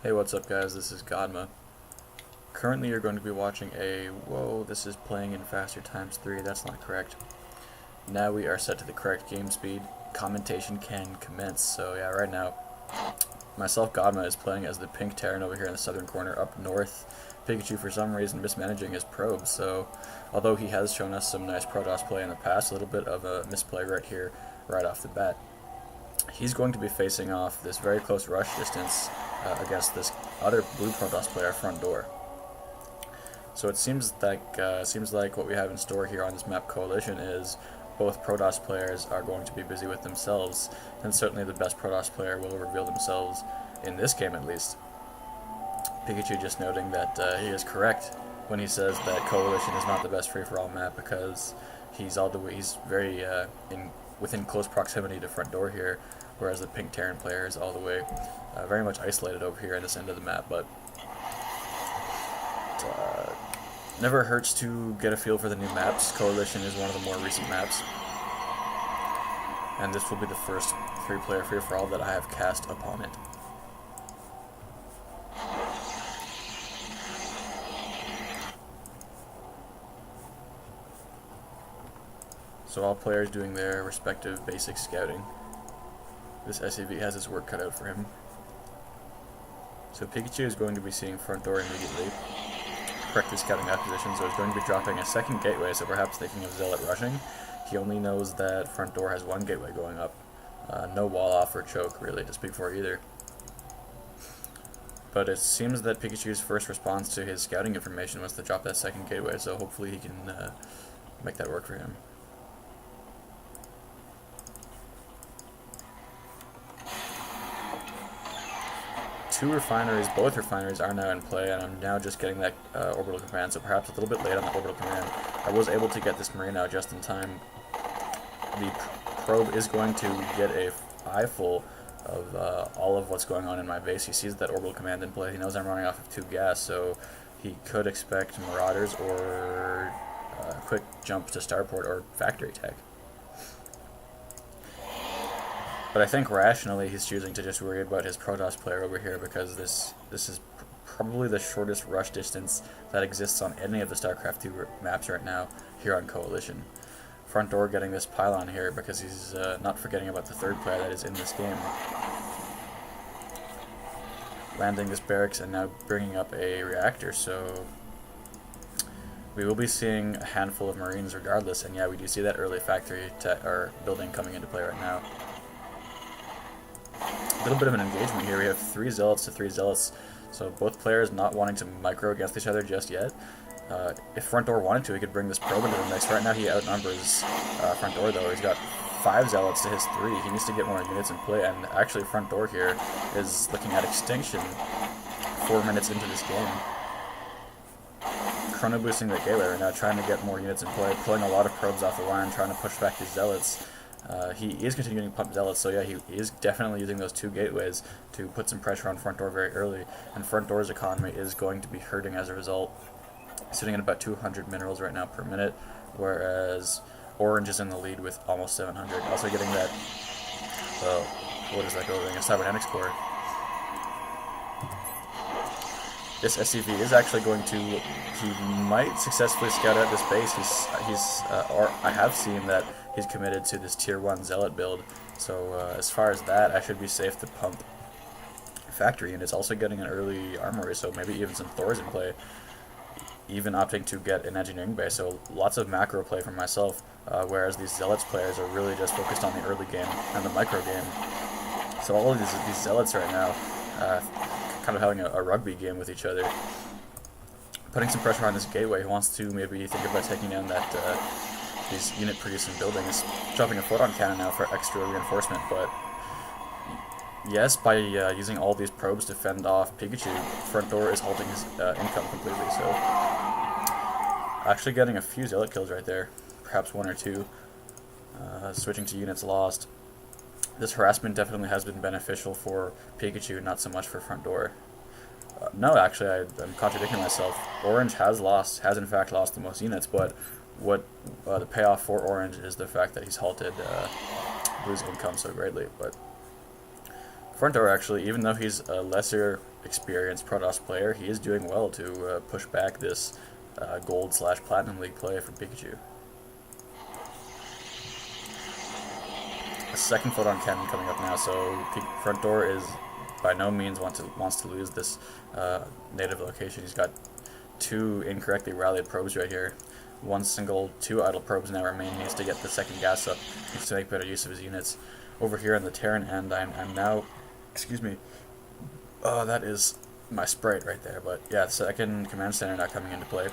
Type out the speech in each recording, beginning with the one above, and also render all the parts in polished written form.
Hey, what's up guys, this is Godma. Currently you're going to be watching whoa, this is playing in faster times 3, that's not correct. Now we are set to the correct game speed. Commentation can commence. So yeah, right now, myself, Godma, is playing as the pink Terran over here in the southern corner up north. Pycckuu for some reason mismanaging his probes, so although he has shown us some nice Protoss play in the past, a little bit of a misplay right here, right off the bat. He's going to be facing off this very close rush distance against this other blue Protoss player, Frontdoor. So it seems like what we have in store here on this map Coalition is both Protoss players are going to be busy with themselves, and certainly the best Protoss player will reveal themselves in this game at least. Pycckuu just noting that he is correct when he says that Coalition is not the best free-for-all map because he's very within close proximity to Frontdoor here, whereas the pink Terran player is all the way very much isolated over here at this end of the map. But never hurts to get a feel for the new maps. Coalition is one of the more recent maps, and this will be the first three-player free-for-all that I have cast upon it. So all players doing their respective basic scouting. This SCV has his work cut out for him. So Pycckuu is going to be seeing Frontdoor immediately, correctly scouting that position, so he's going to be dropping a second gateway, so perhaps thinking of Zealot rushing. He only knows that Frontdoor has one gateway going up. No wall off or choke, really, to speak for either. But it seems that Pycckуу's first response to his scouting information was to drop that second gateway, so hopefully he can make that work for him. Both refineries are now in play, and I'm now just getting that orbital command, so perhaps a little bit late on the orbital command. I was able to get this marine out just in time. The probe is going to get a eyeful of all of what's going on in my base. He sees that orbital command in play. He knows I'm running off of 2 gas, so he could expect marauders or a quick jump to starport or factory tech. But I think rationally he's choosing to just worry about his Protoss player over here because this is probably the shortest rush distance that exists on any of the Starcraft 2 maps right now here on Coalition. Frontdoor getting this pylon here because he's not forgetting about the third player that is in this game. Landing this barracks and now bringing up a reactor, so we will be seeing a handful of Marines regardless, and yeah, we do see that early factory building coming into play right now. A little bit of an engagement here. We have 3 Zealots to 3 Zealots, so both players not wanting to micro against each other just yet. If Frontdoor wanted to, he could bring this probe into the mix. Right now he outnumbers Frontdoor, though. He's got 5 Zealots to his 3. He needs to get more units in play, and actually Frontdoor here is looking at extinction 4 minutes into this game. Chrono boosting the gateway right now, trying to get more units in play, pulling a lot of probes off the line, trying to push back these Zealots. He is continuing to pump Zealots, so yeah, he is definitely using those 2 gateways to put some pressure on Frontdoor very early, and Frontdoor's economy is going to be hurting as a result, sitting at about 200 minerals right now per minute, whereas Orange is in the lead with almost 700. Also getting that, what is that going? A cybernetics core. This SCV is actually going to, he might successfully scout out this base. Or I have seen that he's committed to this tier 1 Zealot build, so as far as that, I should be safe to pump factory, and it's also getting an early armory, so maybe even some Thors in play, even opting to get an engineering base, so lots of macro play for myself, whereas these Zealots players are really just focused on the early game and the micro game. So all of these Zealots right now, kind of having a rugby game with each other, putting some pressure on this gateway. He wants to maybe think about taking down these unit producing buildings, dropping a photon cannon now for extra reinforcement, but yes, by using all these probes to fend off Pycckuu, Frontdoor is halting his income completely, so actually getting a few Zealot kills right there, perhaps 1 or 2, switching to units lost. This harassment definitely has been beneficial for Pycckuu, not so much for Frontdoor. No, actually, I'm contradicting myself. Orange has in fact lost the most units, but what the payoff for Orange is the fact that he's halted Blue's income so greatly. But Frontdoor actually, even though he's a lesser experienced Protoss player, he is doing well to push back this gold/platinum league play from Pycckuu. A second photon cannon coming up now, so Frontdoor is by no means wants to lose this native location. He's got 2 incorrectly rallied probes right here. 2 idle probes now remain. He needs to get the second gas up. He needs to make better use of his units. Over here on the Terran end, I'm now, excuse me, oh, that is my sprite right there, but yeah, the second command center now coming into play.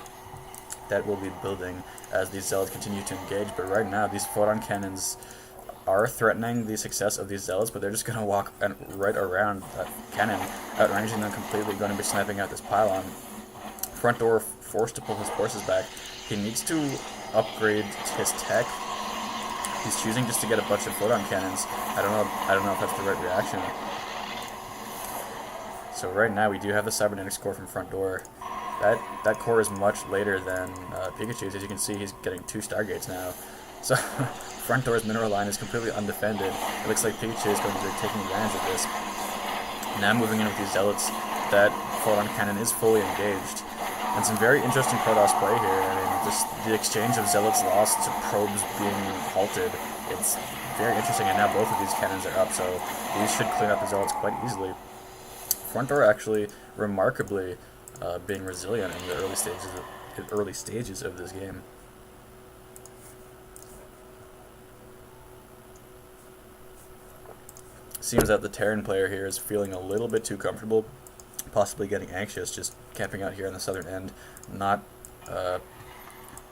That will be building as these zealots continue to engage, but right now these photon cannons are threatening the success of these zealots, but they're just going to walk right around that cannon, outranging them completely, going to be sniping out this pylon. Frontdoor forced to pull his forces back. He needs to upgrade his tech. He's choosing just to get a bunch of photon cannons. I don't know if that's the right reaction. So right now we do have the cybernetics core from Frontdoor. That core is much later than Pycckуу's. As you can see, he's getting 2 Stargates now. So Frontdoor's mineral line is completely undefended. It looks like Pycckuu is going to be taking advantage of this. Now moving in with these zealots, that photon cannon is fully engaged. And some very interesting Protoss play here. I mean, just the exchange of zealots lost to probes being halted. It's very interesting, and now both of these cannons are up, so these should clean up the zealots quite easily. Frontdoor actually remarkably being resilient in the early stages of this game. Seems that the Terran player here is feeling a little bit too comfortable, possibly getting anxious, just camping out here on the southern end, not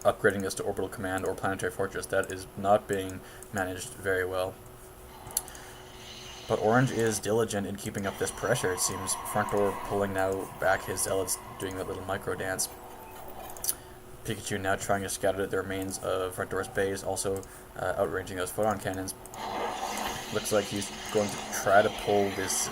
upgrading this to orbital command or planetary fortress. That is not being managed very well. But Orange is diligent in keeping up this pressure. It seems Frontdoor pulling now back his zealots, doing that little micro dance. Pycckuu now trying to scatter the remains of Frontdoor's base, also outranging those photon cannons. Looks like he's going to try to pull this